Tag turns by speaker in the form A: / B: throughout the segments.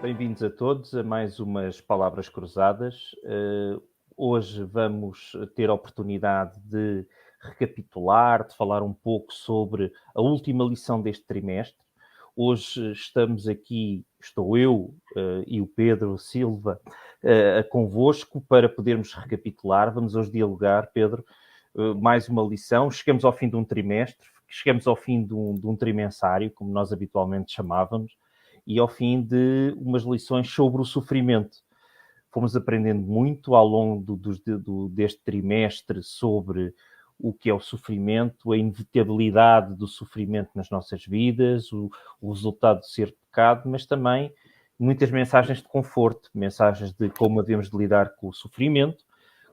A: Bem-vindos a todos a mais umas Palavras Cruzadas. Hoje vamos ter a oportunidade de recapitular, de falar um pouco sobre a última lição deste trimestre. Hoje estamos aqui, estou eu e o Pedro Silva convosco para podermos recapitular. Vamos hoje dialogar, Pedro, mais uma lição. Chegamos ao fim de um trimestre, chegamos ao fim de um trimensário, como nós habitualmente chamávamos, e ao fim de umas lições sobre o sofrimento. Fomos aprendendo muito ao longo deste trimestre sobre o que é o sofrimento, a inevitabilidade do sofrimento nas nossas vidas, o resultado de ser pecado, mas também muitas mensagens de conforto, mensagens de como havemos de lidar com o sofrimento,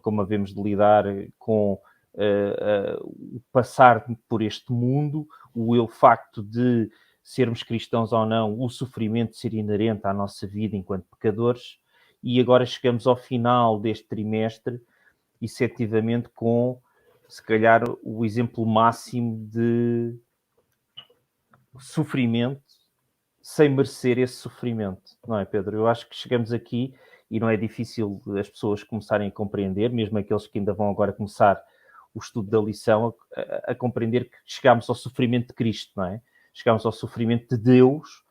A: como havemos de lidar com o passar por este mundo, o facto de sermos cristãos ou não, o sofrimento ser inerente à nossa vida enquanto pecadores. E agora chegamos ao final deste trimestre, efetivamente, com, se calhar, o exemplo máximo de sofrimento sem merecer esse sofrimento, não é, Pedro? Eu acho que chegamos aqui e não é difícil as pessoas começarem a compreender, mesmo aqueles que ainda vão agora começar o estudo da lição, a compreender que chegamos ao sofrimento de Cristo, não é? Chegamos ao sofrimento de Deus,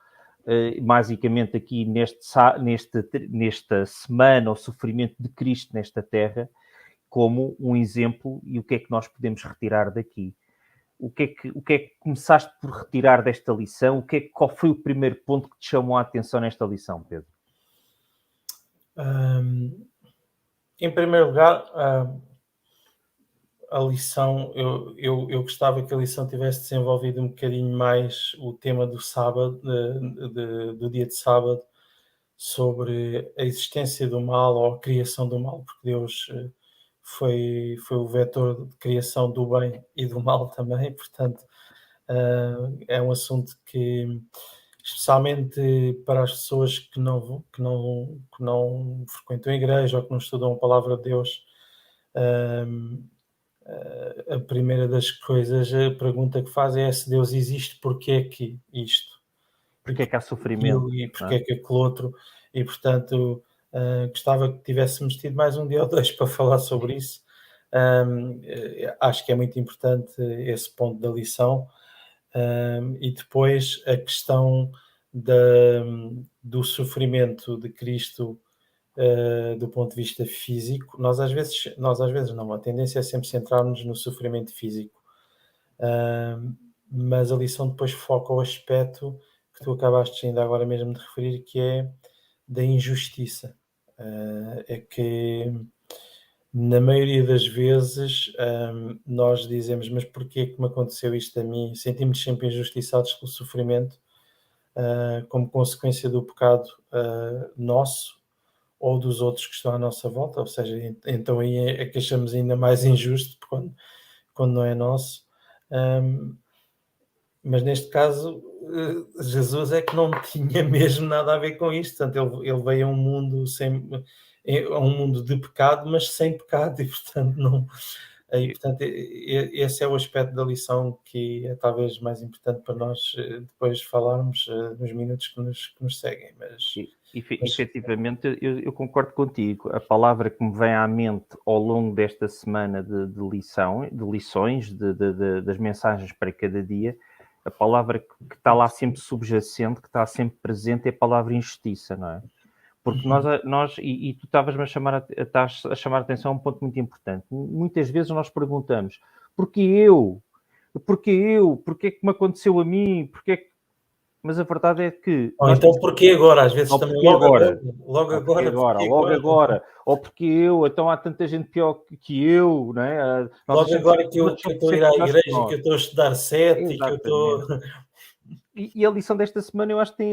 A: basicamente aqui nesta semana, o sofrimento de Cristo nesta terra, como um exemplo, e o que é que nós podemos retirar daqui? O que é que começaste por retirar desta lição? Qual foi o primeiro ponto que te chamou a atenção nesta lição, Pedro?
B: Em primeiro lugar, a lição, eu gostava que a lição tivesse desenvolvido um bocadinho mais o tema do sábado, do dia de sábado, sobre a existência do mal ou a criação do mal, porque Deus foi o vetor de criação do bem e do mal também, portanto, é um assunto que, especialmente para as pessoas que não frequentam a igreja ou que não estudam a palavra de Deus, a primeira das coisas, a pergunta que faz é se Deus existe, porque é que isto?
A: Porque é que há sofrimento?
B: E porque é que aquele outro? E, portanto, gostava que tivéssemos tido mais um dia ou dois para falar sobre isso. Acho que é muito importante esse ponto da lição. E depois a questão do sofrimento de Cristo, do ponto de vista físico. Nós às vezes não, a tendência é sempre centrar-nos no sofrimento físico. Mas a lição depois foca o aspecto que tu acabaste ainda agora mesmo de referir, que é da injustiça. É que na maioria das vezes nós dizemos, mas porquê que me aconteceu isto a mim? Sentimos sempre injustiçados pelo sofrimento, como consequência do pecado nosso ou dos outros que estão à nossa volta, ou seja, então aí é que achamos ainda mais injusto quando não é nosso. Mas neste caso, Jesus é que não tinha mesmo nada a ver com isto, portanto ele veio a um mundo de pecado, mas sem pecado, e portanto não... E, portanto, esse é o aspecto da lição que é talvez mais importante para nós depois falarmos nos minutos que nos seguem.
A: Efetivamente, eu concordo contigo. A palavra que me vem à mente ao longo desta semana de lições, das mensagens para cada dia, a palavra que está lá sempre subjacente, que está sempre presente, é a palavra injustiça, não é? Porque e tu estavas-me estás a chamar a atenção a um ponto muito importante. Muitas vezes nós perguntamos, porquê eu? Porquê que me aconteceu a mim? Mas a verdade é que...
B: Ou então porquê agora? Às vezes
A: Ou
B: também
A: porquê agora?
B: logo agora.
A: Logo agora. Ou porque eu, então há tanta gente pior que eu, não é?
B: Logo agora que eu estou a ir à igreja, que eu estou a estudar 7 e que eu estou...
A: E a lição desta semana eu acho que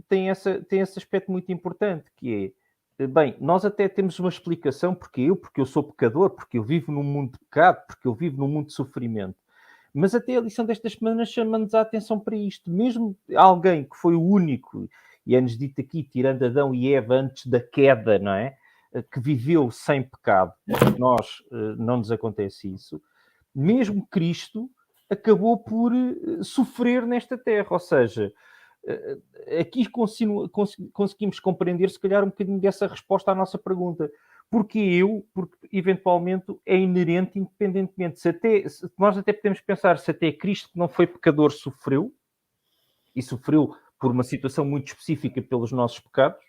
A: tem esse aspecto muito importante, que é, bem, nós até temos uma explicação porque eu sou pecador, porque eu vivo num mundo de pecado, porque eu vivo num mundo de sofrimento. Mas até a lição destas semanas chama-nos a atenção para isto. Mesmo alguém que foi o único, e é-nos dito aqui, tirando Adão e Eva antes da queda, não é? Que viveu sem pecado. Nós não nos acontece isso. Mesmo Cristo acabou por sofrer nesta terra. Ou seja, Aqui conseguimos compreender, se calhar, um bocadinho dessa resposta à nossa pergunta. Porque eventualmente, é inerente, independentemente. Nós até podemos pensar, se até Cristo, que não foi pecador, sofreu, e sofreu por uma situação muito específica pelos nossos pecados,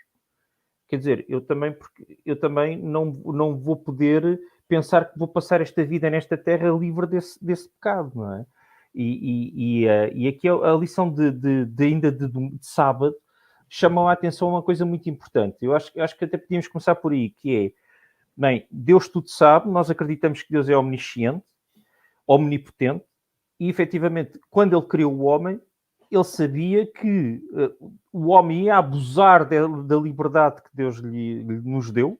A: quer dizer, eu também não vou poder pensar que vou passar esta vida nesta terra livre desse pecado, não é? E aqui a lição de sábado chamou a atenção a uma coisa muito importante. Eu acho que até podíamos começar por aí, que é, bem, Deus tudo sabe, nós acreditamos que Deus é omnisciente, omnipotente, e efetivamente, quando ele criou o homem, ele sabia que o homem ia abusar da liberdade que Deus nos deu,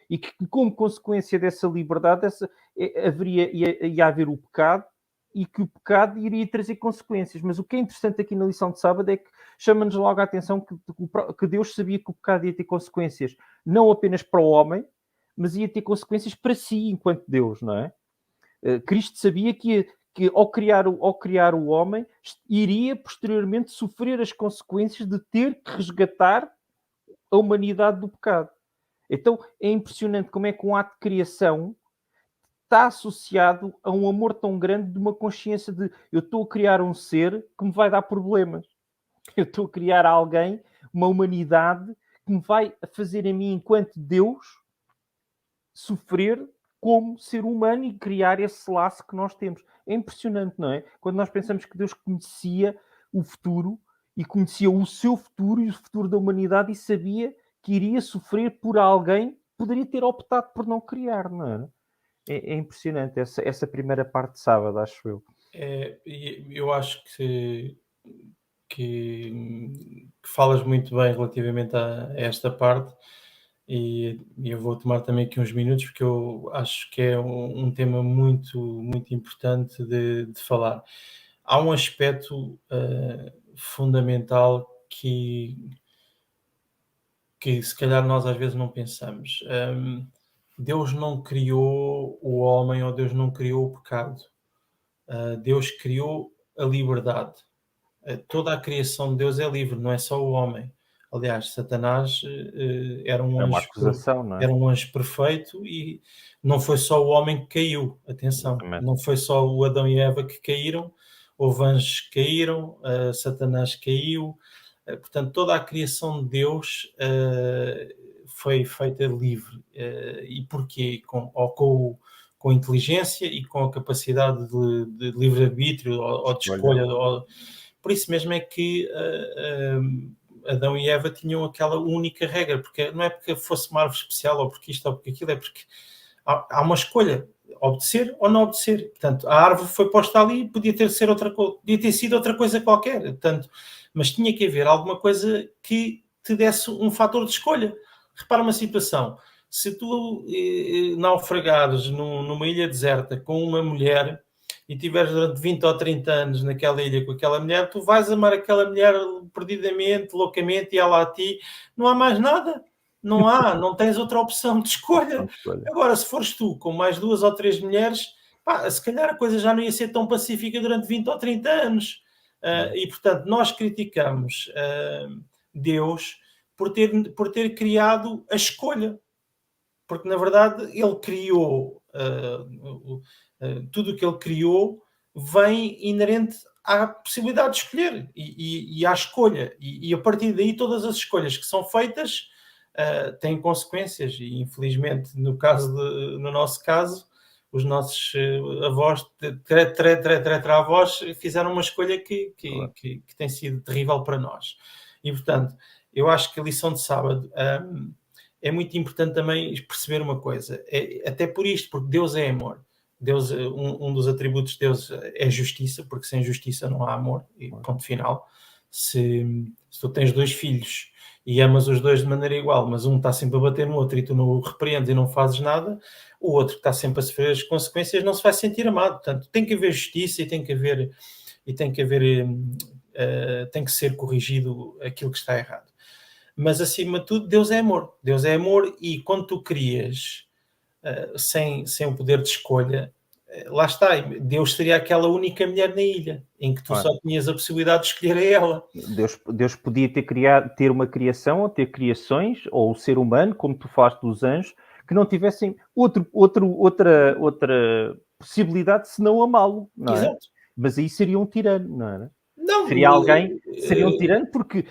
A: e que, como consequência dessa liberdade, ia haver o pecado, e que o pecado iria trazer consequências. Mas o que é interessante aqui na lição de sábado é que chama-nos logo a atenção que Deus sabia que o pecado ia ter consequências, não apenas para o homem, mas ia ter consequências para si, enquanto Deus, não é? Cristo sabia que ao criar o homem, iria posteriormente sofrer as consequências de ter que resgatar a humanidade do pecado. Então é impressionante como é que um ato de criação está associado a um amor tão grande, de uma consciência de eu estou a criar um ser que me vai dar problemas. Eu estou a criar alguém, uma humanidade, que me vai fazer a mim, enquanto Deus, sofrer como ser humano e criar esse laço que nós temos. É impressionante, não é? Quando nós pensamos que Deus conhecia o futuro e conhecia o seu futuro e o futuro da humanidade, e sabia que iria sofrer por alguém que poderia ter optado por não criar, não é? É impressionante essa primeira parte de sábado, acho eu.
B: Eu acho que falas muito bem relativamente a esta parte, e eu vou tomar também aqui uns minutos, porque eu acho que é um tema muito, muito importante de falar. Há um aspecto fundamental que se calhar nós às vezes não pensamos. Deus não criou o homem, ou Deus não criou o pecado. Deus criou a liberdade. Toda a criação de Deus é livre, não é só o homem. Aliás, Satanás era um
A: É uma
B: anjo,
A: acusação, não é?
B: era um anjo perfeito, e não foi só o homem que caiu. Atenção,
A: Exatamente.
B: não foi só o Adão e Eva que caíram, houve anjos que caíram, Satanás caiu. Portanto, toda a criação de Deus foi feita livre. E porquê? Com inteligência e com a capacidade de livre-arbítrio, ou de escolha. Por isso mesmo é que Adão e Eva tinham aquela única regra, porque não é porque fosse uma árvore especial, ou porque isto ou porque aquilo, é porque há uma escolha, obedecer ou não obedecer. Portanto, a árvore foi posta ali, podia ter sido outra coisa qualquer, portanto, mas tinha que haver alguma coisa que te desse um fator de escolha. Repara uma situação: se tu naufragares numa ilha deserta com uma mulher, e tiveres durante 20 ou 30 anos naquela ilha com aquela mulher, tu vais amar aquela mulher perdidamente, loucamente, e ela a ti. Não há mais nada. Não tens outra opção de escolha. Agora, se fores tu com mais 2 ou 3 mulheres, se calhar a coisa já não ia ser tão pacífica durante 20 ou 30 anos. E, portanto, nós criticamos Deus por ter criado a escolha. Porque, na verdade, ele criou tudo o que ele criou vem inerente à possibilidade de escolher e à escolha. E a partir daí, todas as escolhas que são feitas têm consequências. E, infelizmente, no nosso caso, os nossos avós, avós, fizeram uma escolha que tem sido terrível para nós. E, portanto, eu acho que a lição de sábado é muito importante também perceber uma coisa. Até por isto, porque Deus é amor. Deus, um dos atributos de Deus é justiça, porque sem justiça não há amor, e ponto final. Se tu tens 2 filhos e amas os 2 de maneira igual, mas um está sempre a bater no outro e tu não o repreendes e não fazes nada, o outro que está sempre a sofrer as consequências não se vai sentir amado. Portanto, tem que haver justiça, e tem que ser corrigido aquilo que está errado. Mas, acima de tudo, Deus é amor. Deus é amor, e quando tu crias sem o poder de escolha, lá está, Deus seria aquela única mulher na ilha, em que tu só tinhas a possibilidade de escolher a ela.
A: Deus podia ter uma criação, ou ter criações, ou o ser humano, como tu falaste dos anjos, que não tivessem outra possibilidade senão amá-lo, não é?
B: Exato.
A: Mas aí seria um tirano, não era?
B: Não,
A: Seria um tirano porque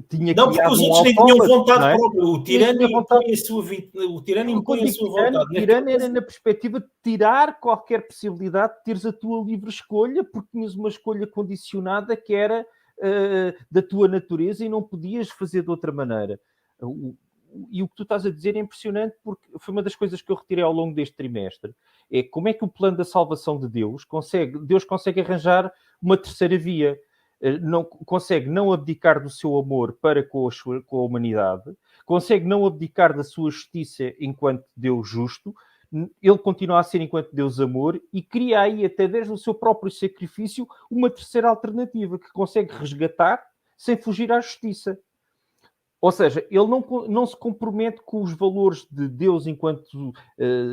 A: tinha
B: não, porque
A: criado
B: os
A: um
B: outros nem tinham
A: autómata,
B: vontade
A: não é?
B: própria. O tirano
A: tinha vontade.
B: impõe a sua vida. O tirano impõe
A: Quando
B: a sua vontade.
A: tirano era na perspectiva de tirar qualquer possibilidade de teres a tua livre escolha, porque tinhas uma escolha condicionada que era da tua natureza e não podias fazer de outra maneira. E o que tu estás a dizer é impressionante, porque foi uma das coisas que eu retirei ao longo deste trimestre. É como é que o plano da salvação de Deus consegue arranjar uma terceira via. Consegue não abdicar do seu amor para com a humanidade, consegue não abdicar da sua justiça enquanto Deus justo, ele continua a ser enquanto Deus amor e cria aí, até desde o seu próprio sacrifício, uma terceira alternativa que consegue resgatar sem fugir à justiça. Ou seja, ele não se compromete com os valores de Deus enquanto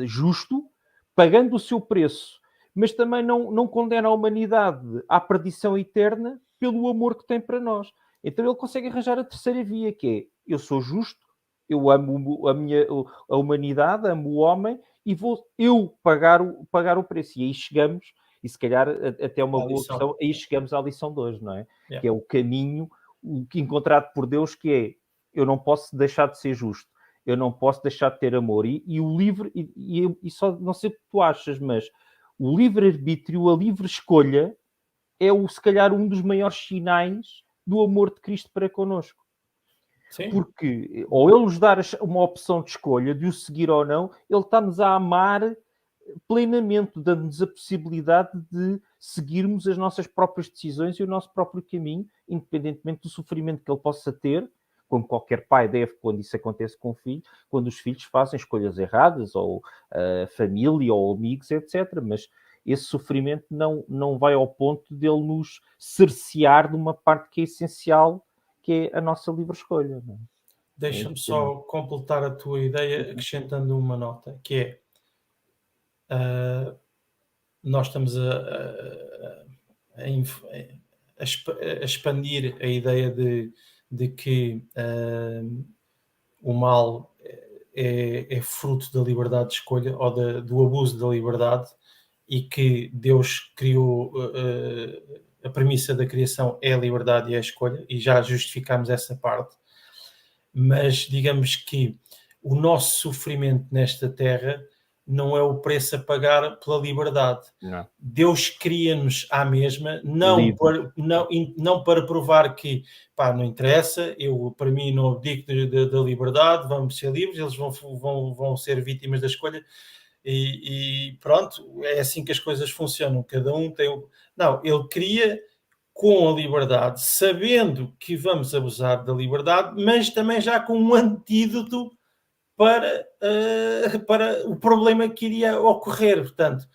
A: justo, pagando o seu preço, mas também não condena a humanidade à perdição eterna pelo amor que tem para nós. Então ele consegue arranjar a terceira via, que é: eu sou justo, eu amo a humanidade, amo o homem, e vou eu pagar o preço. E aí chegamos, e se calhar até uma boa questão, aí chegamos à lição de hoje, não é? Yeah. Que é o caminho encontrado por Deus, que é: eu não posso deixar de ser justo, eu não posso deixar de ter amor. E o livre, e só não sei o que tu achas, mas o livre-arbítrio, a livre escolha, é se calhar um dos maiores sinais do amor de Cristo para connosco. Sim. Porque, ou ele nos dar uma opção de escolha, de o seguir ou não, ele está-nos a amar plenamente, dando-nos a possibilidade de seguirmos as nossas próprias decisões e o nosso próprio caminho, independentemente do sofrimento que ele possa ter, como qualquer pai deve, quando isso acontece com o filho, quando os filhos fazem escolhas erradas, ou família, ou amigos, etc. Mas esse sofrimento não vai ao ponto de ele nos cercear de uma parte que é essencial, que é a nossa livre escolha. Não é?
B: Deixa-me só completar a tua ideia acrescentando uma nota, que é nós estamos a expandir a ideia de que o mal é fruto da liberdade de escolha ou do abuso da liberdade, e que Deus criou, a premissa da criação é a liberdade e a escolha, e já justificámos essa parte. Mas digamos que o nosso sofrimento nesta terra não é o preço a pagar pela liberdade.
A: Não.
B: Deus cria-nos à mesma, não para provar que não interessa, para mim não abdico da liberdade, vamos ser livres, eles vão ser vítimas da escolha e pronto, é assim que as coisas funcionam, cada um tem Não, ele cria com a liberdade, sabendo que vamos abusar da liberdade, mas também já com um antídoto para o problema que iria ocorrer. Portanto,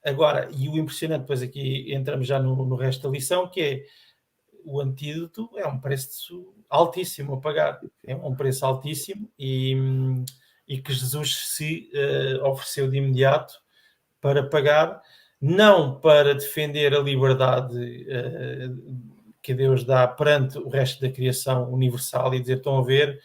B: agora, e o impressionante, depois aqui entramos já no resto da lição, que é o antídoto é um preço altíssimo a pagar. É um preço altíssimo e que Jesus se ofereceu de imediato para pagar, não para defender a liberdade que Deus dá perante o resto da criação universal e dizer: estão a ver,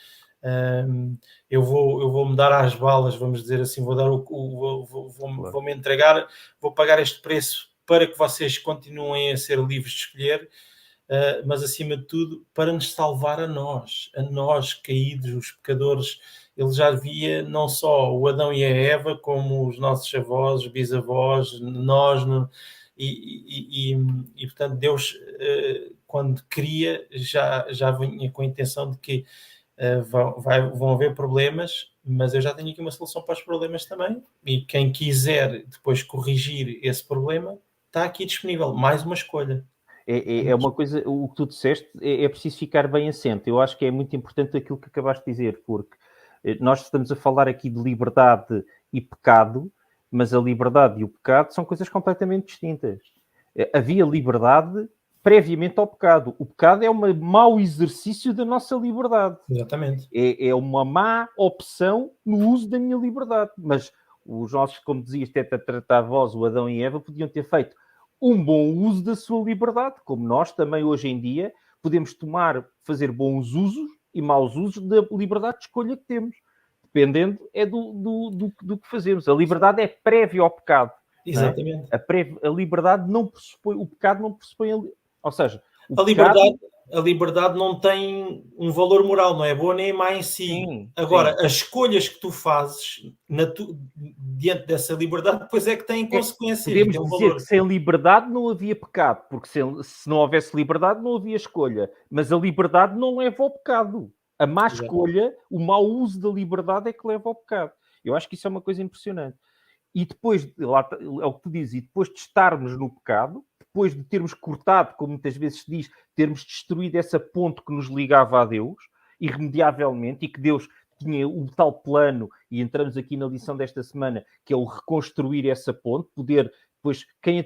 B: eu vou-me dar às balas, vamos dizer assim, vou-me entregar, vou pagar este preço para que vocês continuem a ser livres de escolher, mas acima de tudo para nos salvar a nós caídos, os pecadores. Ele já via não só o Adão e a Eva, como os nossos avós, os bisavós, nós, e portanto Deus, quando cria, já vinha com a intenção de que vão haver problemas, mas eu já tenho aqui uma solução para os problemas também, e quem quiser depois corrigir esse problema, está aqui disponível, mais uma escolha.
A: É uma coisa, o que tu disseste, é preciso ficar bem assente. Eu acho que é muito importante aquilo que acabaste de dizer, porque nós estamos a falar aqui de liberdade e pecado, mas a liberdade e o pecado são coisas completamente distintas. Havia liberdade previamente ao pecado. O pecado é um mau exercício da nossa liberdade.
B: Exatamente.
A: É uma má opção no uso da minha liberdade. Mas os nossos, como dizias, tetratravós, o Adão e Eva, podiam ter feito um bom uso da sua liberdade, como nós também hoje em dia podemos fazer bons usos e maus usos da liberdade de escolha que temos. Dependendo do que fazemos. A liberdade é prévia ao pecado.
B: Exatamente.
A: A liberdade não pressupõe, o pecado não pressupõe, ou seja,
B: a liberdade não tem um valor moral, não é boa nem má em si.
A: Sim,
B: agora,
A: sim.
B: As escolhas que tu fazes diante dessa liberdade, depois é que têm consequências.
A: Podemos dizer que sem liberdade não havia pecado, porque se não houvesse liberdade não havia escolha. Mas a liberdade não leva ao pecado. A má escolha, o mau uso da liberdade é que leva ao pecado. Eu acho que isso é uma coisa impressionante. E depois, lá, é o que tu dizes, e depois de estarmos no pecado, depois de termos cortado, como muitas vezes se diz, termos destruído essa ponte que nos ligava a Deus, irremediavelmente, e que Deus tinha o tal plano, e entramos aqui na lição desta semana, que é o reconstruir essa ponte, poder, depois, quem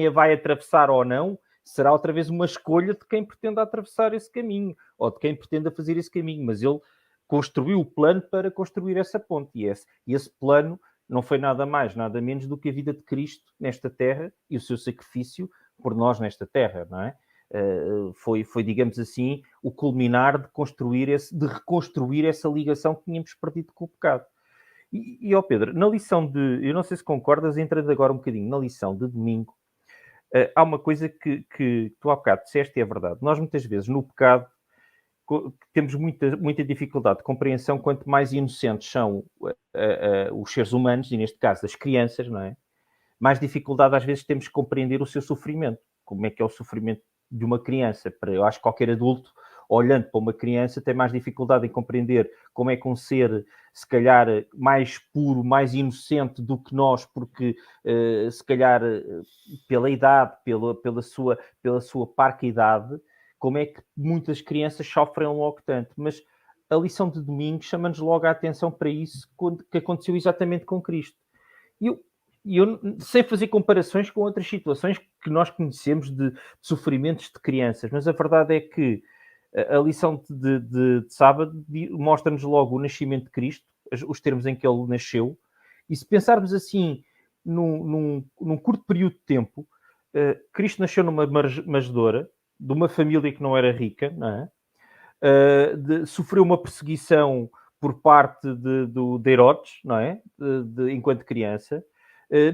A: a vai atravessar ou não, será outra vez uma escolha de quem pretenda atravessar esse caminho, ou de quem pretenda fazer esse caminho, mas ele construiu o plano para construir essa ponte, e esse plano não foi nada mais, nada menos do que a vida de Cristo nesta terra e o seu sacrifício por nós nesta terra, não é? Foi, digamos assim, o culminar de reconstruir essa ligação que tínhamos perdido com o pecado. Ó Pedro, na lição eu não sei se concordas, entrando agora um bocadinho na lição de domingo, há uma coisa que tu há bocado disseste e é verdade. Nós muitas vezes no pecado temos muita dificuldade de compreensão quanto mais inocentes são os seres humanos, e neste caso as crianças, não é? Mais dificuldade às vezes temos de compreender o seu sofrimento. Como é que é o sofrimento de uma criança? Eu acho que qualquer adulto, olhando para uma criança, tem mais dificuldade em compreender como é que um ser, se calhar, mais puro, mais inocente do que nós, porque se calhar pela idade, pela sua parca idade, como é que muitas crianças sofrem logo tanto. Mas a lição de domingo chama-nos logo a atenção para isso, que aconteceu exatamente com Cristo. E eu, sem fazer comparações com outras situações que nós conhecemos de sofrimentos de crianças, mas a verdade é que a lição de sábado mostra-nos logo o nascimento de Cristo, os termos em que ele nasceu, e se pensarmos assim, num curto período de tempo, Cristo nasceu numa manjedoura, de uma família que não era rica, não é? Sofreu uma perseguição por parte de Herodes, não é? Enquanto criança.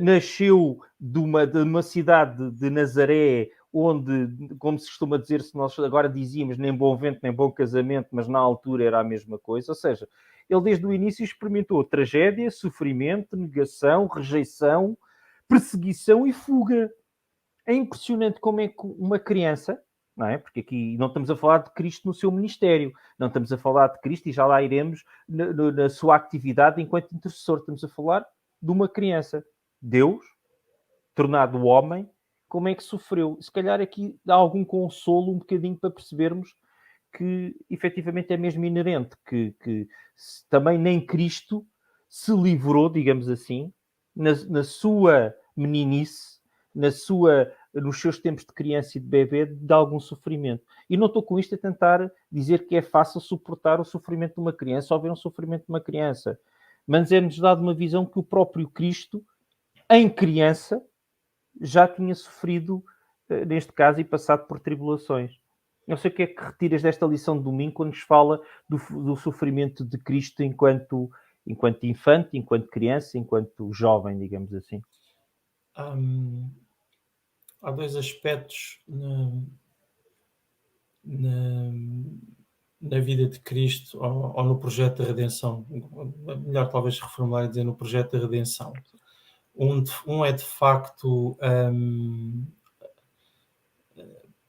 A: Nasceu de uma cidade de Nazaré, onde, como se costuma dizer, se nós agora dizíamos nem bom vento, nem bom casamento, mas na altura era a mesma coisa. Ou seja, ele desde o início experimentou tragédia, sofrimento, negação, rejeição, perseguição e fuga. É impressionante como é que uma criança, não é? Porque aqui não estamos a falar de Cristo no seu ministério, não estamos a falar de Cristo, e já lá iremos, na sua atividade enquanto intercessor, estamos a falar de uma criança. Deus, tornado homem, como é que sofreu? Se calhar aqui dá algum consolo, um bocadinho, para percebermos que efetivamente é mesmo inerente, que também nem Cristo se livrou, digamos assim, na sua meninice, nos seus tempos de criança e de bebê, de algum sofrimento. E não estou com isto a tentar dizer que é fácil suportar o sofrimento de uma criança ou ver um sofrimento de uma criança. Mas é-nos dado uma visão que o próprio Cristo, em criança, já tinha sofrido, neste caso, e passado por tribulações. Não sei o que é que retiras desta lição de domingo quando nos fala do sofrimento de Cristo enquanto infante, enquanto criança, enquanto jovem, digamos assim.
B: Há dois aspectos na vida de Cristo ou no projeto de redenção. Melhor talvez reformular e dizer no projeto de redenção. Um é de facto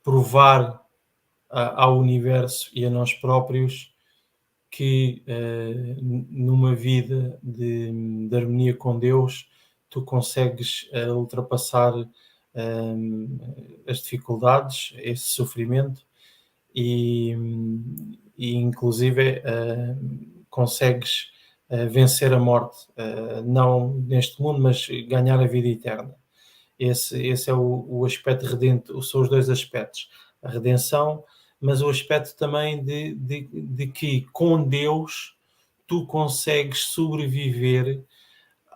B: provar ao universo e a nós próprios que numa vida de harmonia com Deus tu consegues ultrapassar as dificuldades, esse sofrimento e inclusive consegues vencer a morte, não neste mundo, mas ganhar a vida eterna. Esse é o aspecto redento, são os dois aspectos, a redenção, mas o aspecto também de que com Deus tu consegues sobreviver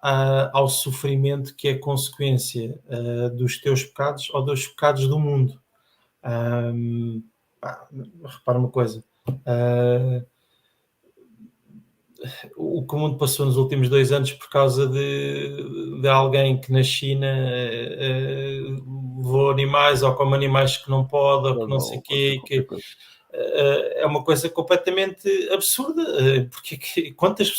B: ao sofrimento que é consequência dos teus pecados ou dos pecados do mundo. Repara uma coisa. O que o mundo passou nos últimos 2 anos por causa de alguém que na China levou animais ou come animais que não pode ou que não sei o quê, que é uma coisa completamente absurda, porque quantas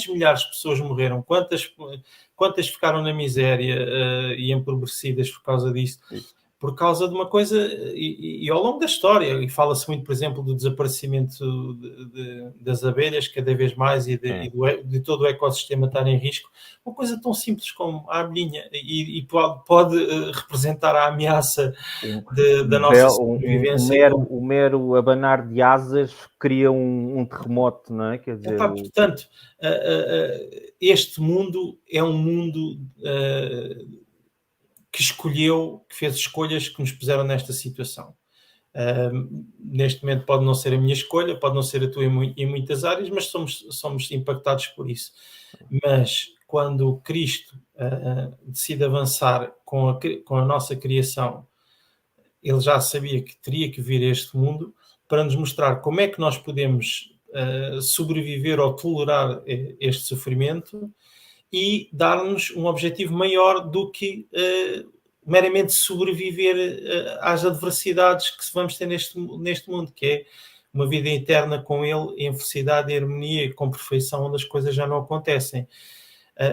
B: milhares de pessoas morreram, quantas ficaram na miséria e empobrecidas por causa disso? Por causa de uma coisa, e ao longo da história, e fala-se muito, por exemplo, do desaparecimento das abelhas cada vez mais e de todo o ecossistema estar em risco, uma coisa tão simples como a abelhinha, e pode representar a ameaça da nossa sobrevivência.
A: O mero abanar de asas cria um terremoto, não é? Quer dizer,
B: portanto, este mundo é um mundo que escolheu, que fez escolhas que nos puseram nesta situação. Neste momento pode não ser a minha escolha, pode não ser a tua em muitas áreas, mas somos impactados por isso. Mas quando Cristo decide avançar com a nossa criação, ele já sabia que teria que vir a este mundo para nos mostrar como é que nós podemos sobreviver ou tolerar este sofrimento e dar-nos um objetivo maior do que meramente sobreviver às adversidades que vamos ter neste mundo, que é uma vida eterna com ele, em felicidade, em harmonia e com perfeição, onde as coisas já não acontecem.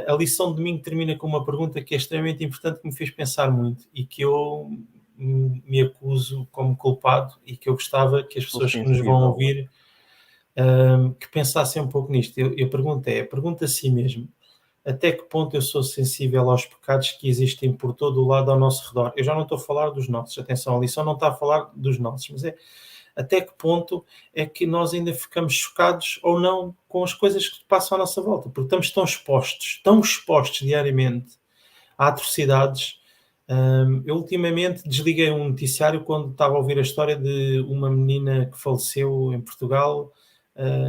B: A lição de domingo termina com uma pergunta que é extremamente importante, que me fez pensar muito e que eu me acuso como culpado e que eu gostava que as pessoas que nos vão ouvir que pensassem um pouco nisto. A pergunta a si mesmo: até que ponto eu sou sensível aos pecados que existem por todo o lado ao nosso redor? Eu já não estou a falar dos nossos, atenção, a lição não está a falar dos nossos, mas é até que ponto é que nós ainda ficamos chocados ou não com as coisas que passam à nossa volta, porque estamos tão expostos diariamente a atrocidades. Eu ultimamente desliguei um noticiário quando estava a ouvir a história de uma menina que faleceu em Portugal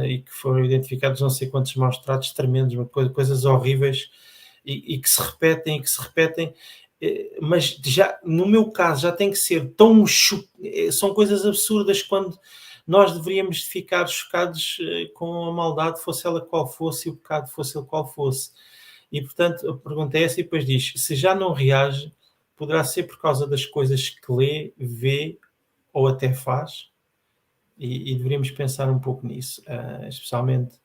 B: e que foram identificados não sei quantos maus tratos tremendos, coisas horríveis e que se repetem, mas já, no meu caso, já tem que ser são coisas absurdas quando nós deveríamos ficar chocados com a maldade, fosse ela qual fosse, e o pecado fosse ele qual fosse. E, portanto, a pergunta é essa e depois diz: se já não reage, poderá ser por causa das coisas que lê, vê ou até faz? E deveríamos pensar um pouco nisso, especialmente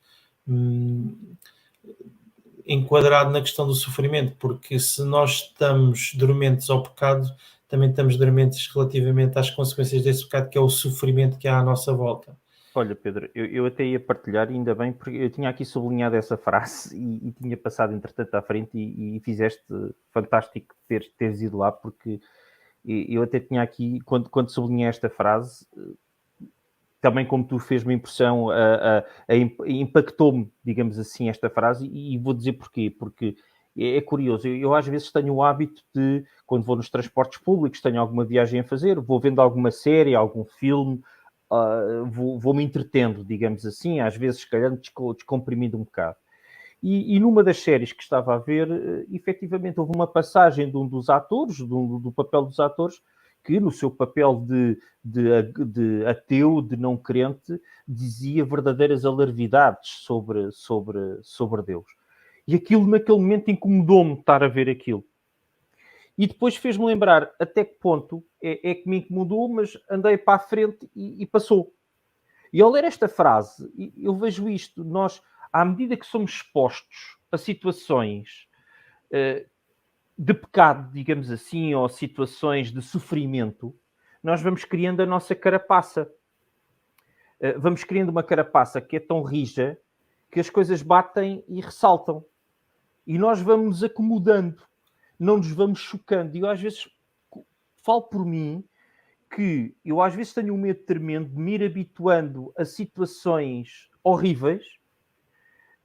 B: enquadrado na questão do sofrimento, porque se nós estamos dormentes ao pecado, também estamos dormentes relativamente às consequências desse pecado, que é o sofrimento que há à nossa volta.
A: Olha, Pedro, eu até ia partilhar, ainda bem, porque eu tinha aqui sublinhado essa frase e tinha passado, entretanto, à frente e fizeste fantástico teres ido lá, porque eu até tinha aqui, quando sublinhei esta frase, também como tu fez-me impressão, impactou-me, digamos assim, esta frase, e vou dizer porquê, porque é curioso, eu às vezes tenho o hábito de, quando vou nos transportes públicos, tenho alguma viagem a fazer, vou vendo alguma série, algum filme, vou-me entretendo, digamos assim, às vezes, se calhar, descomprimindo um bocado. E numa das séries que estava a ver, efetivamente, houve uma passagem de um dos atores, do papel dos atores, que no seu papel de ateu, de não crente, dizia verdadeiras alarvidades sobre Deus. E aquilo, naquele momento, incomodou-me estar a ver aquilo. E depois fez-me lembrar até que ponto é que me incomodou, mas andei para a frente e passou. E ao ler esta frase, eu vejo isto: nós, à medida que somos expostos a situações de pecado, digamos assim, ou situações de sofrimento, nós vamos criando a nossa carapaça. Vamos criando uma carapaça que é tão rija que as coisas batem e ressaltam. E nós vamos nos acomodando, não nos vamos chocando. E eu às vezes falo por mim que eu às vezes tenho um medo tremendo de me ir habituando a situações horríveis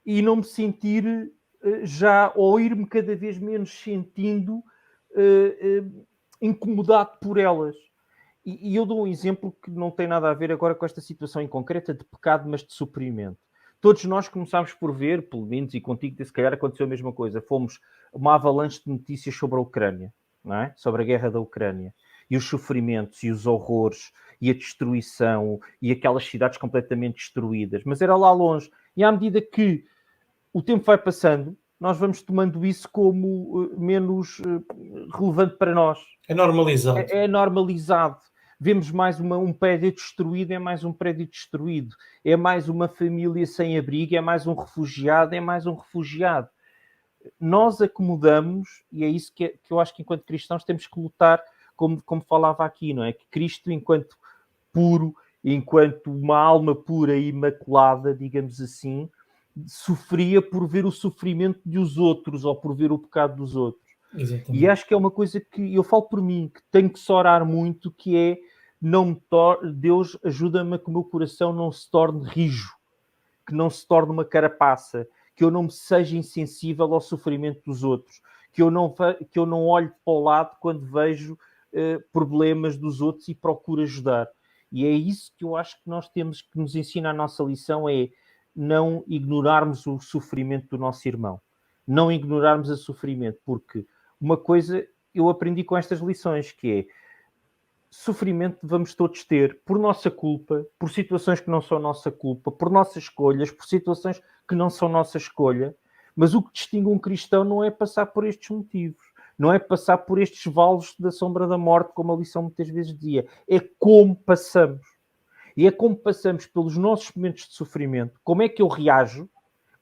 A: e não me sentir já, ou ir-me cada vez menos sentindo incomodado por elas. E eu dou um exemplo que não tem nada a ver agora com esta situação em concreta de pecado, mas de sofrimento. todos nós começámos por ver, pelo menos, e contigo se calhar aconteceu a mesma coisa, fomos uma avalanche de notícias sobre a Ucrânia, não é? Sobre a guerra da Ucrânia, e os sofrimentos, e os horrores, e a destruição, e aquelas cidades completamente destruídas, mas era lá longe, e à medida que o tempo vai passando, nós vamos tomando isso como menos relevante para nós.
B: É normalizado.
A: É normalizado. Vemos mais um prédio destruído, é mais um prédio destruído. É mais uma família sem abrigo, é mais um refugiado, é mais um refugiado. Nós acomodamos, e é isso que eu acho que enquanto cristãos temos que lutar, como falava aqui, não é? Que Cristo, enquanto puro, enquanto uma alma pura e imaculada, digamos assim, sofria por ver o sofrimento dos outros ou por ver o pecado dos outros.
B: Exatamente.
A: E acho que é uma coisa que eu falo por mim, que tenho que orar muito, que é Deus ajuda-me a que o meu coração não se torne rijo, que não se torne uma carapaça, que eu não me seja insensível ao sofrimento dos outros, que eu não olhe para o lado quando vejo problemas dos outros e procuro ajudar. E é isso que eu acho que nós temos que nos ensinar a nossa lição, é não ignorarmos o sofrimento do nosso irmão. Não ignorarmos o sofrimento, porque uma coisa eu aprendi com estas lições, que é sofrimento vamos todos ter por nossa culpa, por situações que não são nossa culpa, por nossas escolhas, por situações que não são nossa escolha. Mas o que distingue um cristão não é passar por estes motivos, não é passar por estes vales da sombra da morte, como a lição muitas vezes dizia. É como passamos. E é como passamos pelos nossos momentos de sofrimento. Como é que eu reajo?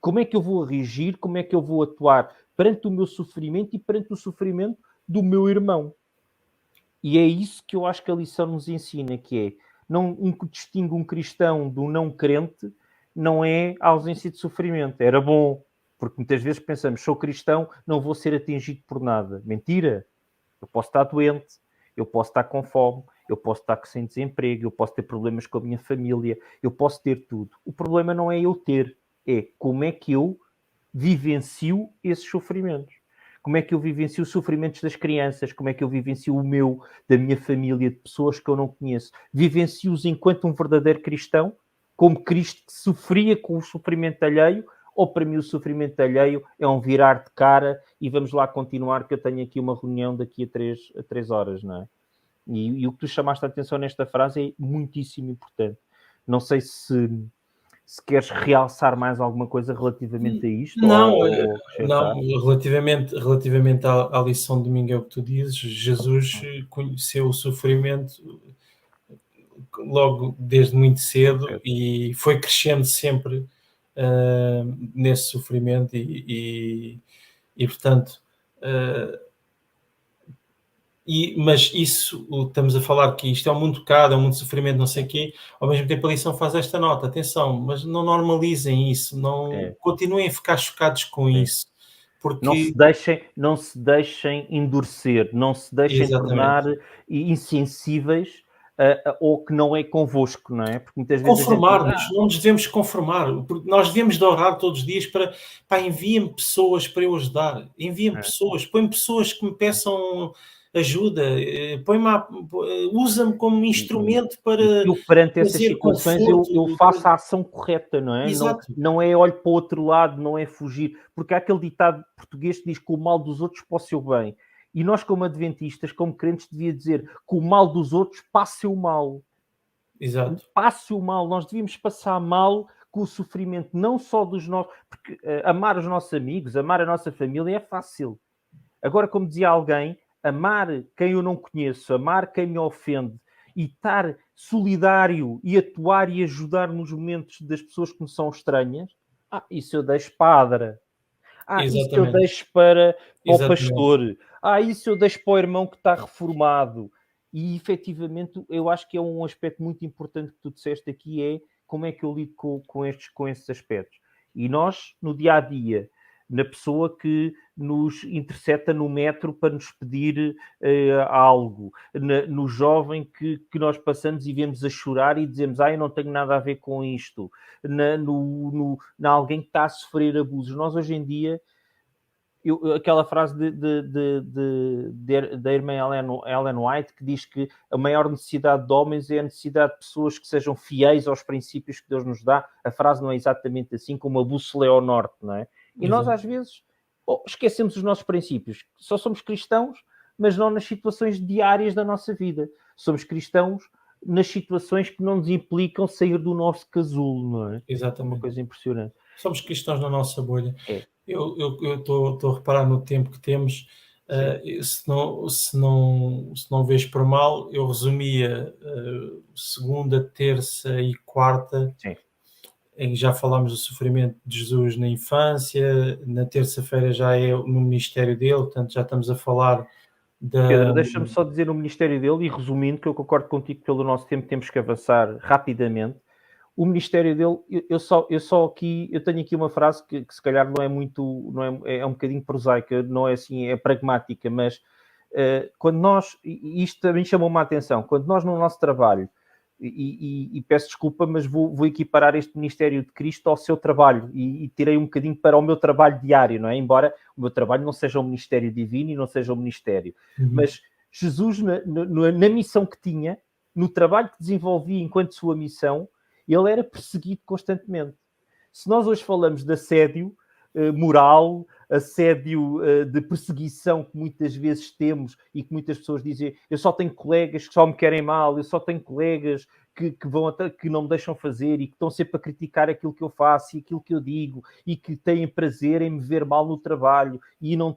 A: Como é que eu vou reagir? Como é que eu vou atuar perante o meu sofrimento e perante o sofrimento do meu irmão? E é isso que eu acho que a lição nos ensina, que é, o que distingue um cristão do não crente não é a ausência de sofrimento. Era bom, porque muitas vezes pensamos, sou cristão, não vou ser atingido por nada. Mentira. Eu posso estar doente, eu posso estar com fome, eu posso estar sem desemprego, eu posso ter problemas com a minha família, eu posso ter tudo. O problema não é eu ter, é como é que eu vivencio esses sofrimentos. Como é que eu vivencio os sofrimentos das crianças? Como é que eu vivencio o meu, da minha família, de pessoas que eu não conheço? Vivencio-os enquanto um verdadeiro cristão, como Cristo que sofria com o sofrimento alheio, ou para mim o sofrimento alheio é um virar de cara e vamos lá continuar, que eu tenho aqui uma reunião daqui a 3 horas, não é? E o que tu chamaste a atenção nesta frase é muitíssimo importante. Não sei se queres realçar mais alguma coisa relativamente a isto.
B: Não,
A: Acrescentar.
B: relativamente à lição de domingo é o que tu dizes. Jesus conheceu o sofrimento logo desde muito cedo e foi crescendo sempre nesse sofrimento e portanto, mas isso, estamos a falar que isto é um mundo pecado, é um mundo de sofrimento, não sei o quê, ao mesmo tempo a lição faz esta nota, atenção, mas não normalizem isso, não continuem a ficar chocados com isso, porque...
A: Não se deixem endurecer, não se deixem tornar insensíveis ou que não é convosco, não é? Porque muitas vezes
B: conformar-nos, não nos devemos conformar, porque nós devemos de orar todos os dias para, envia-me pessoas para eu ajudar, envia-me pessoas, põe-me pessoas que me peçam ajuda, usa-me como instrumento para
A: eu perante essas
B: fazer
A: situações
B: conforto,
A: eu faço a ação correta, não é?
B: Exato.
A: Não é olho para o outro lado, não é fugir, porque há aquele ditado português que diz que o mal dos outros para o seu bem. E nós, como adventistas, como crentes, devia dizer que o mal dos outros passe o mal.
B: Exato.
A: Passe o mal. Nós devíamos passar mal com o sofrimento, não só dos nossos... Porque amar os nossos amigos, amar a nossa família é fácil. Agora, como dizia alguém, amar quem eu não conheço, amar quem me ofende e estar solidário e atuar e ajudar nos momentos das pessoas que me são estranhas, isso eu deixo para a Adra. Isso eu deixo para o pastor. Isso eu deixo para o irmão que está reformado. E, efetivamente, eu acho que é um aspecto muito importante que tu disseste aqui, é como é que eu lido com esses aspectos. E nós, no dia-a-dia, na pessoa que nos intercepta no metro para nos pedir algo, no jovem que nós passamos e vemos a chorar e dizemos, eu não tenho nada a ver com isto, na alguém que está a sofrer abusos. Nós hoje em dia aquela frase da irmã Ellen White, que diz que a maior necessidade de homens é a necessidade de pessoas que sejam fiéis aos princípios que Deus nos dá. A frase não é exatamente assim, como a bússola é ao norte, não é? E nós, às vezes, esquecemos os nossos princípios. Só somos cristãos, mas não nas situações diárias da nossa vida. Somos cristãos nas situações que não nos implicam sair do nosso casulo, não é?
B: Exatamente.
A: É uma coisa impressionante.
B: Somos cristãos na nossa bolha.
A: É.
B: Eu estou a reparar no tempo que temos. Se não vês por mal, eu resumia segunda, terça e quarta,
A: Sim.
B: em que já falámos do sofrimento de Jesus na infância. Na terça-feira já é no ministério dele, portanto já estamos a falar da...
A: Pedro, deixa-me só dizer o ministério dele, e resumindo, que eu concordo contigo que pelo nosso tempo temos que avançar rapidamente. O ministério dele, eu tenho aqui uma frase que se calhar não é muito, é um bocadinho prosaica, não é assim, é pragmática, mas quando nós, e isto também chamou-me a atenção, quando nós no nosso trabalho, e peço desculpa, mas vou equiparar este ministério de Cristo ao seu trabalho, e tirei um bocadinho para o meu trabalho diário, não é? Embora o meu trabalho não seja um ministério divino e não seja um ministério, mas Jesus, na missão que tinha, no trabalho que desenvolvia enquanto sua missão, ele era perseguido constantemente. Se nós hoje falamos de assédio moral, assédio de perseguição que muitas vezes temos e que muitas pessoas dizem, eu só tenho colegas que só me querem mal, eu só tenho colegas que não me deixam fazer e que estão sempre a criticar aquilo que eu faço e aquilo que eu digo e que têm prazer em me ver mal no trabalho e não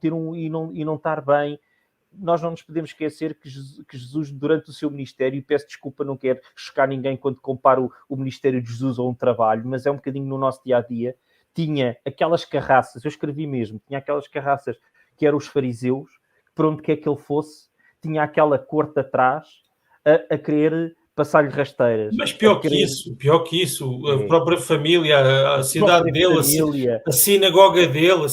A: estar bem. Nós não nos podemos esquecer que Jesus, durante o seu ministério, e peço desculpa, não quero chocar ninguém quando comparo o ministério de Jesus a um trabalho, mas é um bocadinho no nosso dia-a-dia, tinha aquelas carraças, eu escrevi mesmo, tinha aquelas carraças que eram os fariseus, que por onde quer que ele fosse, tinha aquela corte atrás a querer passar-lhe rasteiras.
B: Mas pior que isso, a própria família, a cidade dele, a sinagoga dele,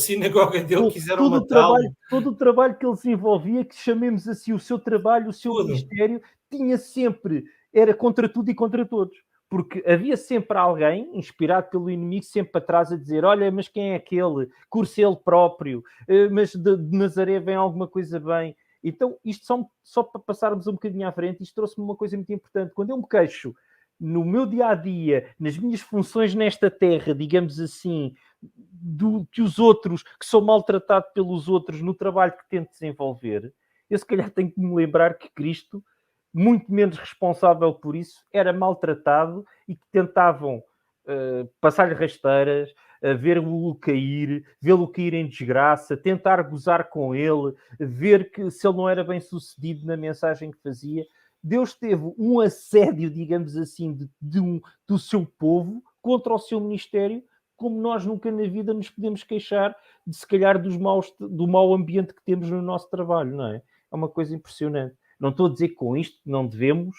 B: quiseram matá-lo.
A: Todo o trabalho que ele desenvolvia, que chamemos assim o seu trabalho, o seu ministério, tinha sempre, era contra tudo e contra todos. Porque havia sempre alguém, inspirado pelo inimigo, sempre atrás a dizer, olha, mas quem é aquele? Curse ele próprio, mas de Nazaré vem alguma coisa bem. Então, isto só para passarmos um bocadinho à frente, isto trouxe-me uma coisa muito importante. Quando eu me queixo no meu dia-a-dia, nas minhas funções nesta terra, digamos assim, que os outros, que sou maltratado pelos outros no trabalho que tento desenvolver, eu se calhar tenho que me lembrar que Cristo, muito menos responsável por isso, era maltratado e que tentavam passar-lhe rasteiras, vê-lo cair em desgraça, tentar gozar com ele, ver que se ele não era bem sucedido na mensagem que fazia. Deus teve um assédio, digamos assim, do seu povo contra o seu ministério, como nós nunca na vida nos podemos queixar de, se calhar, do mau ambiente que temos no nosso trabalho, não é? É uma coisa impressionante. Não estou a dizer que com isto não devemos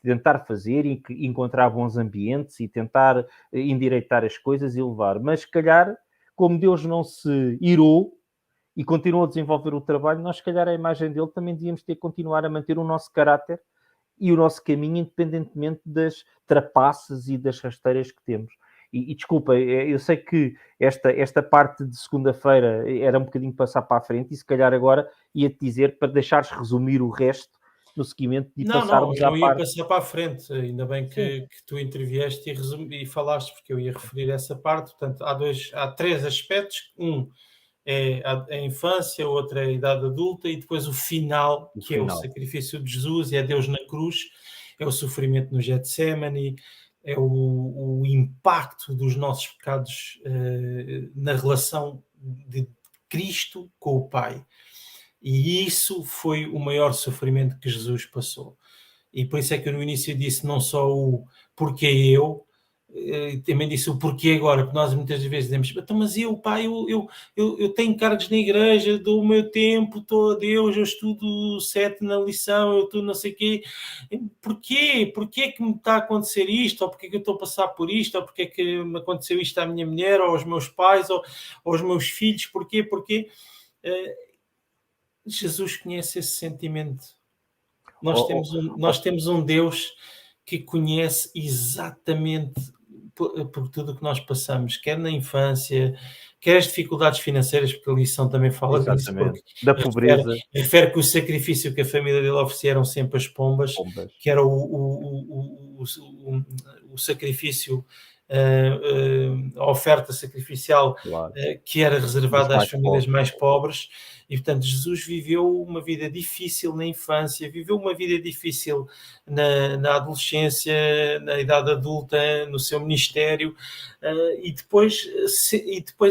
A: tentar fazer e encontrar bons ambientes e tentar endireitar as coisas e levar. Mas, se calhar, como Deus não se irou e continuou a desenvolver o trabalho, nós, se calhar, a imagem dele também devíamos ter que continuar a manter o nosso caráter e o nosso caminho, independentemente das trapaças e das rasteiras que temos. E desculpa, eu sei que esta parte de segunda-feira era um bocadinho passar para a frente e se calhar agora ia-te dizer para deixares resumir o resto no seguimento de passarmos à parte.
B: Não, eu ia passar para a frente, ainda bem que tu intervieste e falaste, porque eu ia referir essa parte. Portanto, há três aspectos. Um é a infância, outro é a idade adulta e depois o final, é o sacrifício de Jesus, é Deus na cruz, é o sofrimento no Getsémani, é o impacto dos nossos pecados na relação de Cristo com o Pai. E isso foi o maior sofrimento que Jesus passou. E por isso é que eu no início disse não só o porquê eu, também disse o porquê agora, porque nós muitas vezes dizemos, então, mas eu, pai, eu tenho cargos na igreja, dou o meu tempo, estou a Deus, eu estudo 7 na lição, eu estou não sei o quê. Porquê? Porquê que me está a acontecer isto? Ou porquê que eu estou a passar por isto? Ou porquê que me aconteceu isto à minha mulher, ou aos meus pais, ou aos meus filhos? Porquê? Jesus conhece esse sentimento. Nós temos um Deus que conhece exatamente por tudo o que nós passamos, quer na infância, quer as dificuldades financeiras, porque a lição também fala disso, porque
A: Exatamente. Da
B: refere,
A: pobreza,
B: refere que o sacrifício que a família dele oferecia eram sempre as pombas,
A: bombas,
B: que era o sacrifício, a oferta sacrificial,
A: claro.
B: que era
A: Dos
B: reservada às
A: mais
B: famílias
A: pobres.
B: mais pobres, e portanto Jesus viveu uma vida difícil na infância, viveu uma vida difícil na adolescência, na idade adulta, no seu ministério, e depois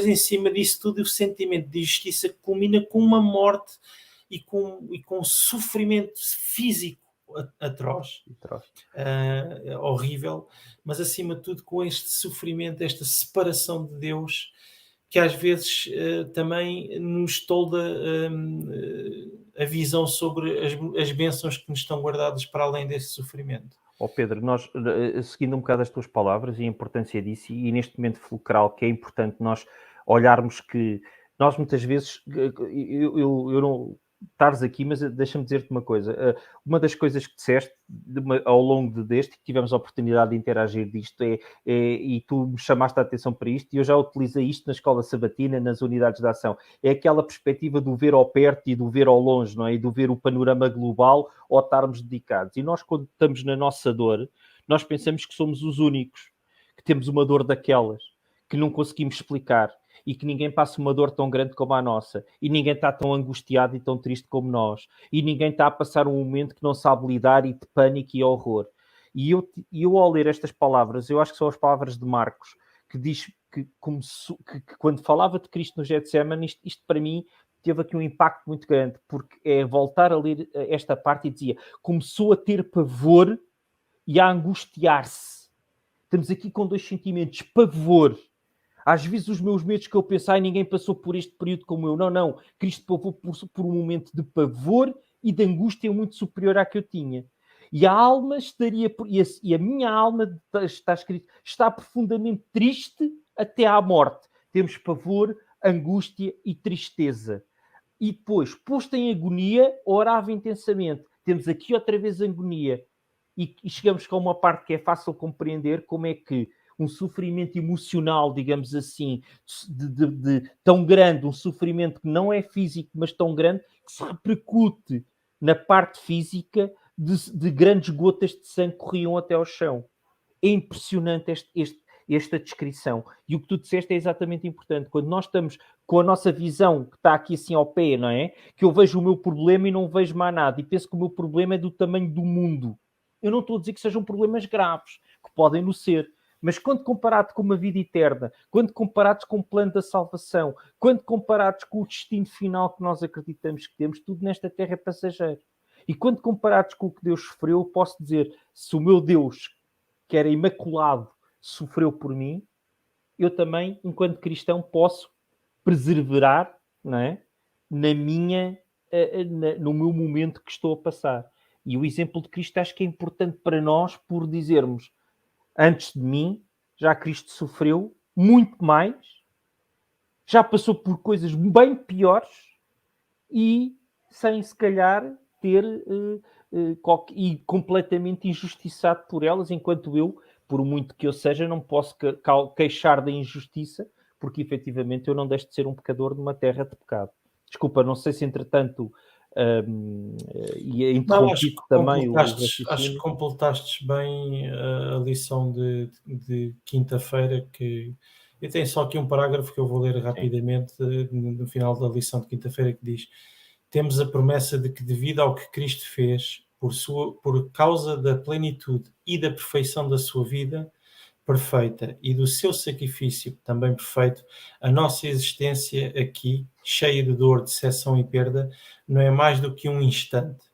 B: em cima disso tudo o sentimento de injustiça culmina com uma morte e com sofrimento físico atroz, horrível, mas acima de tudo com este sofrimento, esta separação de Deus, que às vezes também nos tolda a visão sobre as bênçãos que nos estão guardadas para além desse sofrimento.
A: Ó Pedro, nós, seguindo um bocado as tuas palavras e a importância disso, e neste momento fulcral, que é importante nós olharmos que nós muitas vezes, eu não estares aqui, mas deixa-me dizer-te uma coisa. Uma das coisas que disseste ao longo deste, que tivemos a oportunidade de interagir disto, e tu me chamaste a atenção para isto, e eu já utilizei isto na escola sabatina, nas unidades de ação, é aquela perspectiva do ver ao perto e do ver ao longe, não é? E do ver o panorama global ou estarmos dedicados. E nós, quando estamos na nossa dor, nós pensamos que somos os únicos, que temos uma dor daquelas, que não conseguimos explicar, e que ninguém passa uma dor tão grande como a nossa, e ninguém está tão angustiado e tão triste como nós, e ninguém está a passar um momento que não sabe lidar, e de pânico e horror. E eu ao ler estas palavras, eu acho que são as palavras de Marcos, que diz que quando falava de Cristo no Getsemane, isto para mim teve aqui um impacto muito grande, porque é voltar a ler esta parte e dizia, começou a ter pavor e a angustiar-se. Estamos aqui com dois sentimentos, pavor. Às vezes os meus medos que eu pensei, ninguém passou por este período como eu. Não. Cristo passou por um momento de pavor e de angústia muito superior à que eu tinha. E a alma estaria... E a minha alma, está escrito, está profundamente triste até à morte. Temos pavor, angústia e tristeza. E depois, posto em agonia, orava intensamente. Temos aqui outra vez agonia. E chegamos a uma parte que é fácil compreender, como é que um sofrimento emocional, digamos assim, de tão grande, um sofrimento que não é físico, mas tão grande, que se repercute na parte física de grandes gotas de sangue que corriam até ao chão. É impressionante esta descrição. E o que tu disseste é exatamente importante. Quando nós estamos com a nossa visão, que está aqui assim ao pé, não é? Que eu vejo o meu problema e não vejo mais nada. E penso que o meu problema é do tamanho do mundo. Eu não estou a dizer que sejam problemas graves, que podem não ser. Mas quando comparado com uma vida eterna, quando comparados com o plano da salvação, quando comparados com o destino final que nós acreditamos que temos, tudo nesta terra é passageiro. E quando comparados com o que Deus sofreu, eu posso dizer, se o meu Deus, que era imaculado, sofreu por mim, eu também, enquanto cristão, posso perseverar, não é? No meu momento que estou a passar. E o exemplo de Cristo acho que é importante para nós por dizermos, antes de mim, já Cristo sofreu muito mais, já passou por coisas bem piores e sem se calhar ter e completamente injustiçado por elas, enquanto eu, por muito que eu seja, não posso queixar da injustiça, porque efetivamente eu não deixo de ser um pecador numa terra de pecado. Desculpa, não sei se entretanto e interrompi também o raciocínio.
B: Acho que completaste bem a lição de quinta-feira, que eu tenho só aqui um parágrafo que eu vou ler
A: Sim.
B: rapidamente no final da lição de quinta-feira, que diz: temos a promessa de que, devido ao que Cristo fez, por causa da plenitude e da perfeição da sua vida perfeita e do seu sacrifício também perfeito, a nossa existência aqui, cheia de dor, decepção e perda, não é mais do que um instante,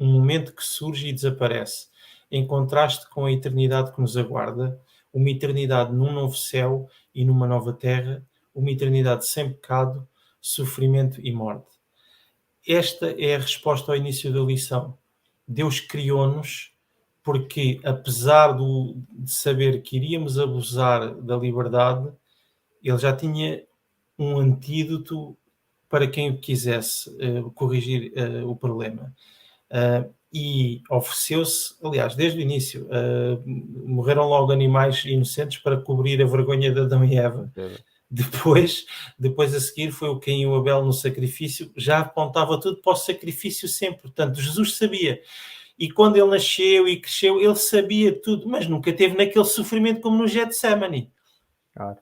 B: um momento que surge e desaparece, em contraste com a eternidade que nos aguarda, uma eternidade num novo céu e numa nova terra, uma eternidade sem pecado, sofrimento e morte. Esta é a resposta ao início da lição. Deus criou-nos porque, apesar de saber que iríamos abusar da liberdade, ele já tinha um antídoto para quem quisesse corrigir o problema. e ofereceu-se, aliás, desde o início, morreram logo animais inocentes para cobrir a vergonha de Adão e Eva. Depois a seguir foi o Caim e o Abel no sacrifício, já apontava tudo para o sacrifício sempre, portanto Jesus sabia, e quando ele nasceu e cresceu, ele sabia tudo, mas nunca teve naquele sofrimento como no Getsemane.
A: Claro.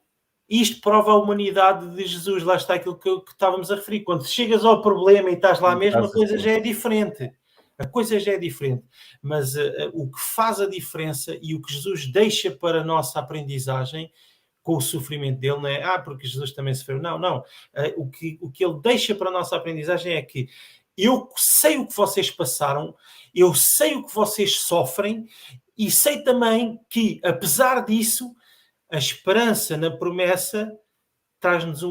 B: Isto prova a humanidade de Jesus, lá está aquilo que estávamos a referir, quando chegas ao problema e estás lá mesmo, a coisa já é diferente. A coisa já é diferente, mas o que faz a diferença e o que Jesus deixa para a nossa aprendizagem com o sofrimento dele, não é porque Jesus também sofreu, não. O que ele deixa para a nossa aprendizagem é que eu sei o que vocês passaram, eu sei o que vocês sofrem e sei também que, apesar disso, a esperança na promessa traz-vos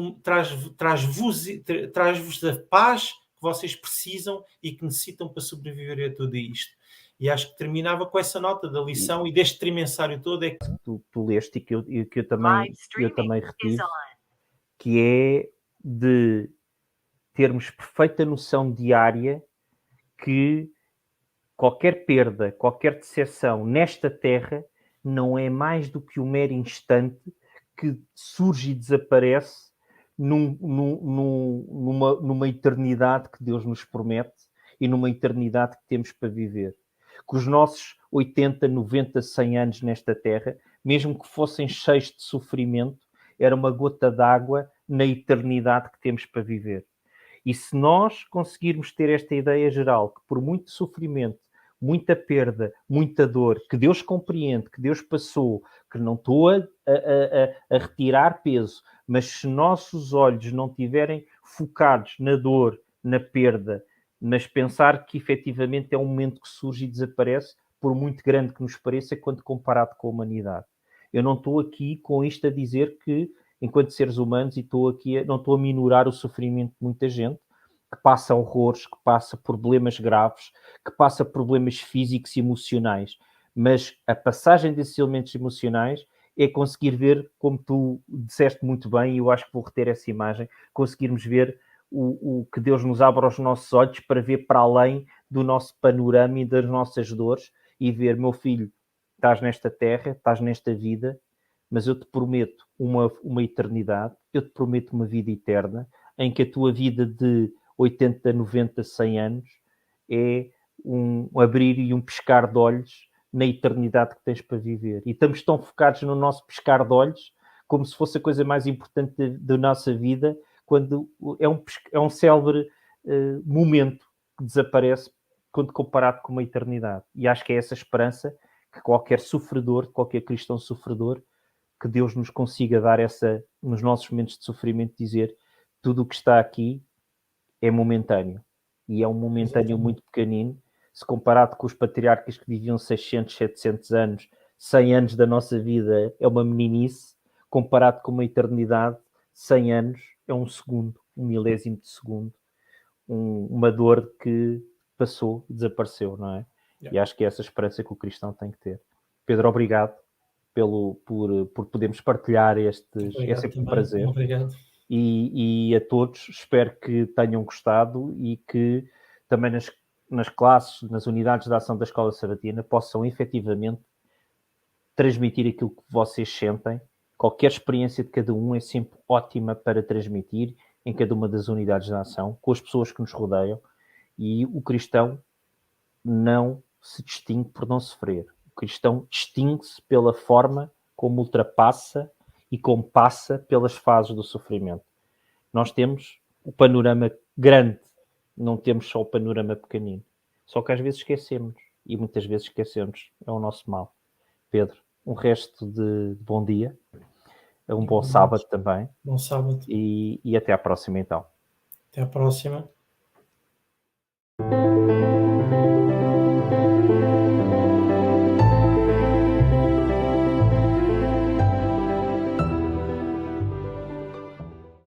B: a paz que vocês precisam e que necessitam para sobreviver a tudo isto. E acho que terminava com essa nota da lição e deste trimensário todo. É que
A: tu leste e que eu também retive, que é de termos perfeita noção diária que qualquer perda, qualquer decepção nesta terra não é mais do que um mero instante que surge e desaparece numa eternidade que Deus nos promete e numa eternidade que temos para viver. Que os nossos 80, 90, 100 anos nesta terra, mesmo que fossem cheios de sofrimento, era uma gota d'água na eternidade que temos para viver. E se nós conseguirmos ter esta ideia geral, que por muito sofrimento, muita perda, muita dor, que Deus compreende, que Deus passou, que não estou a retirar peso, mas se nossos olhos não estiverem focados na dor, na perda, mas pensar que efetivamente é um momento que surge e desaparece, por muito grande que nos pareça, quando comparado com a humanidade. Eu não estou aqui com isto a dizer que, enquanto seres humanos, e não estou a minorar o sofrimento de muita gente, que passa horrores, que passa problemas graves, que passa problemas físicos e emocionais. Mas a passagem desses elementos emocionais é conseguir ver, como tu disseste muito bem, e eu acho que vou reter essa imagem, conseguirmos ver o que Deus nos abre os nossos olhos para ver para além do nosso panorama e das nossas dores e ver, meu filho, estás nesta terra, estás nesta vida, mas eu te prometo uma eternidade, eu te prometo uma vida eterna, em que a tua vida de 80, 90, 100 anos é um abrir e um piscar de olhos na eternidade que tens para viver. E estamos tão focados no nosso piscar de olhos como se fosse a coisa mais importante da nossa vida, quando é um célebre momento que desaparece quando comparado com uma eternidade. E acho que é essa esperança que qualquer sofredor, qualquer cristão sofredor, que Deus nos consiga dar nos nossos momentos de sofrimento, dizer tudo o que está aqui é momentâneo. E é um momentâneo muito pequenino, se comparado com os patriarcas que viviam 600, 700 anos, 100 anos da nossa vida é uma meninice, comparado com uma eternidade, 100 anos é um segundo, um milésimo de segundo, uma dor que passou e desapareceu, não é? Yeah. E acho que é essa esperança que o cristão tem que ter. Pedro, obrigado por podermos partilhar é sempre um prazer.
B: Obrigado.
A: E a todos, espero que tenham gostado e que também nas classes, nas unidades de ação da Escola Sabatina, possam efetivamente transmitir aquilo que vocês sentem. Qualquer experiência de cada um é sempre ótima para transmitir em cada uma das unidades de ação, com as pessoas que nos rodeiam. E o cristão não se distingue por não sofrer. O cristão distingue-se pela forma como ultrapassa e como passa pelas fases do sofrimento. Nós temos o panorama grande, não temos só o panorama pequenino. Só que às vezes esquecemos, e muitas vezes esquecemos, é o nosso mal. Pedro, um resto de bom dia, um bom sábado também.
B: Bom sábado.
A: E até à próxima então.
B: Até à próxima.